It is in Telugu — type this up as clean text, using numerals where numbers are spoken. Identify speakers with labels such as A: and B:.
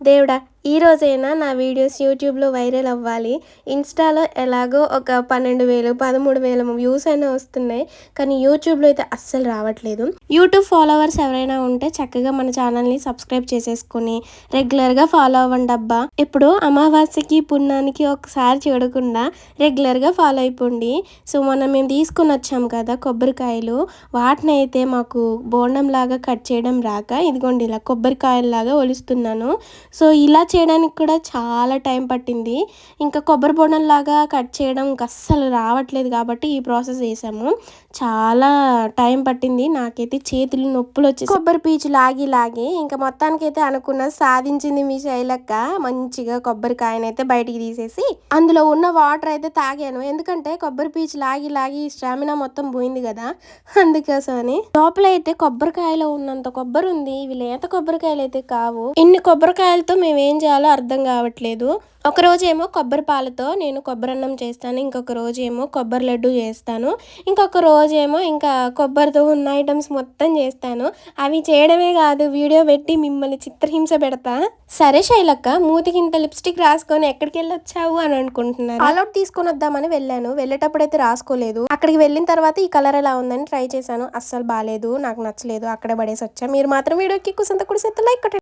A: దేవుడా! ఈ రోజైనా నా వీడియోస్ యూట్యూబ్‌లో వైరల్ అవ్వాలి. ఇన్‌స్టాలో ఎలాగో ఒక 12,000, 13,000 వ్యూస్ అయినా వస్తున్నాయి. కానీ యూట్యూబ్‌లో అయితే అస్సలు రావట్లేదు. యూట్యూబ్ ఫాలోవర్స్ ఎవరైనా ఉంటే చక్కగా మన ఛానల్‌ని సబ్స్క్రైబ్ చేసేసుకొని రెగ్యులర్‌గా ఫాలో అవ్వండబ్బా! ఇప్పుడు అమావాస్యకి, పున్నానికి ఒకసారి చూడకుండా రెగ్యులర్‌గా ఫాలో అయిపోండి. సో, మొన్న మేము తీసుకొనొచ్చాం కదా కొబ్బరికాయలు, వాటినైతే మాకు బోండంలాగా కట్ చేయడం రాక ఇదిగోండి ఇలా కొబ్బరికాయల్లాగా ఒలుస్తున్నాను. సో, ఇలా చేయడానికి కూడా చాలా టైం పట్టింది. ఇంకా కొబ్బరి బోండంలాగా కట్ చేయడం అస్సలు రావట్లేదు కాబట్టి ఈ ప్రాసెస్ చేశాము. చాలా టైం పట్టింది. నాకైతే చేతులు నొప్పులొచ్చేసాయి. కొబ్బరి పీచు లాగి లాగి ఇంకా మొత్తానికైతే అనుకున్న సాధించింది మీ శైలక్క. మంచిగా కొబ్బరికాయనైతే బయటికి తీసేసి అందులో ఉన్న వాటర్ అయితే తాగాను. ఎందుకంటే కొబ్బరి పీచు లాగి లాగి స్టామినా మొత్తం పోయింది కదా! అందుకోసమని. లోపలైతే కొబ్బరికాయలో ఉన్నంత కొబ్బరి ఉంది. ఇవి లేత కొబ్బరికాయలు అయితే కావు. ఇన్ని కొబ్బరికాయలతో మేమేం చేయాలో అర్థం కావట్లేదు. ఒకరోజేమో కొబ్బరి పాలతో నేను కొబ్బరన్నం చేస్తాను. ఇంకొక రోజేమో కొబ్బరి లడ్డు చేస్తాను. ఇంకొక రోజేమో ఇంకా కొబ్బరితో ఉన్న ఐటమ్స్ మొత్తం చేస్తాను. అవి చేయడమే కాదు వీడియో పెట్టి మిమ్మల్ని చిత్రహింస పెడతా. సరే శైలక్క, మూతికి ఇంత లిప్స్టిక్ రాసుకొని ఎక్కడికి వెళ్ళొచ్చావు అని అనుకుంటున్నారు. ఆల్అౌట్ తీసుకొని వద్దామని వెళ్ళాను. వెళ్ళేటప్పుడైతే రాసుకోలేదు. అక్కడికి వెళ్ళిన తర్వాత ఈ కలర్ ఎలా ఉందని ట్రై చేశాను. అస్సలు బాలేదు, నాకు నచ్చలేదు. అక్కడే పడేసి వచ్చా. మీరు మాత్రం వీడియోకి కుసంత కుడిసేస్తే లైక్ కొట్టండి.